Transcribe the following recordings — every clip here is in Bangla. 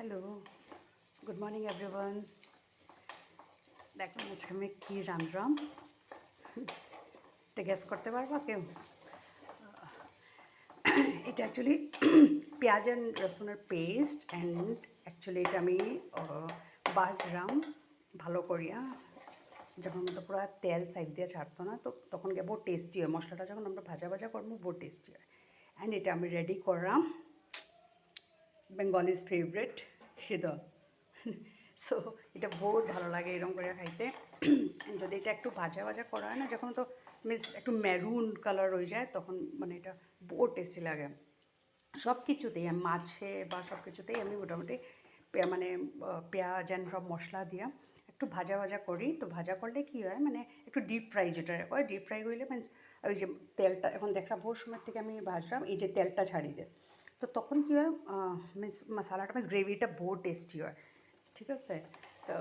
Hello, good morning everyone. দেখুন আজকে আমি কী রাঁধলাম, এটা গ্যাস করতে পারবা কেউ? এটা অ্যাকচুয়ালি পেঁয়াজ অ্যান্ড রসুনের পেস্ট অ্যান্ড অ্যাকচুয়ালি এটা আমি বাটলাম ভালো করিয়া, যখন মতো পুরো তেল সাইড দিয়ে ছাড়তো না, তো তখন গিয়ে বহু টেস্টি হয় মশলাটা, যখন আমরা ভাজা ভাজা করবো বহু টেস্টি হয়। অ্যান্ড এটা আমি রেডি করলাম বেঙ্গলিজ ফেভারিট শীতল। সো এটা বহুত ভালো লাগে এরকম করে খাইতে। যদি এটা একটু ভাজা ভাজা করা হয় না, যখন তো মিস একটু মেরুন কালার হয়ে যায়, তখন মানে এটা বহুত টেস্টি লাগে। সব কিছুতেই আমি মাছে বা সব কিছুতেই আমি মোটামুটি মানে পেঁয়াজ অ্যান্ড সব মশলা দিয়া একটু ভাজা ভাজা করি। তো ভাজা করলে কী হয়, মানে একটু ডিপ ফ্রাই যেটা হয়, ডিপ ফ্রাই হইলে মিনস ওই যে তেলটা এখন দেখা বহু সময় থেকে আমি ভাজলাম, এই যে তেলটা ছাড়িয়ে দেয়, তো তখন কী হয় মিন্স মশলাটা মিন্স গ্রেভিটা বহুত টেস্টি হয়। ঠিক আছে, তো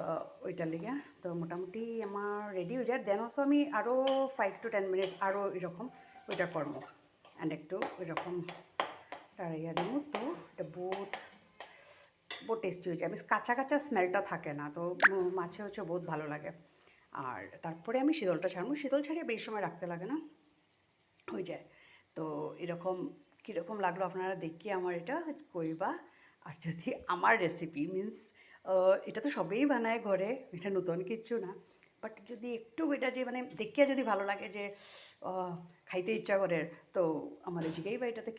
ওইটার লেগে তো মোটামুটি আমার রেডি হয়ে যায়। দেন অলসো আমি আরও 5 to 10 মিনিটস আরও এরকম ওইটা করবো অ্যান্ড একটু ওইরকম টাড়াইয়া দেবো। তো এটা বহুত বহুত টেস্টি হয়ে যায়, মিন্স কাঁচা কাঁচা স্মেলটা থাকে না, তো মাছে হচ্ছে বহুত ভালো লাগে। আর তারপরে আমি শীতলটা ছাড়বো, শীতল ছাড়িয়ে বেশি সময় রাখতে লাগে না, হয়ে যায়। তো এরকম কীরকম লাগলো আপনারা দেখিয়ে আমার এটা কইবা। আর যদি আমার রেসিপি মিন্স এটা তো সবেই বানায় ঘরে, এটা নতুন কিচ্ছু না, বাট যদি একটু এটা যে মানে দেখিয়া যদি ভালো লাগে যে খাইতে ইচ্ছা করে, তো আমার এই জায়গায় বা এটাতে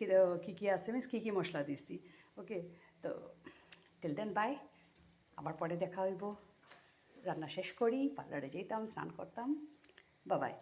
কী কী আছে মিন্স কী কী মশলা দিছি। ওকে, তো টিল দেন বাই, আবার পরে দেখা হইব। রান্না শেষ করি, পার্লারে যেতাম, স্নান করতাম। বাবাই।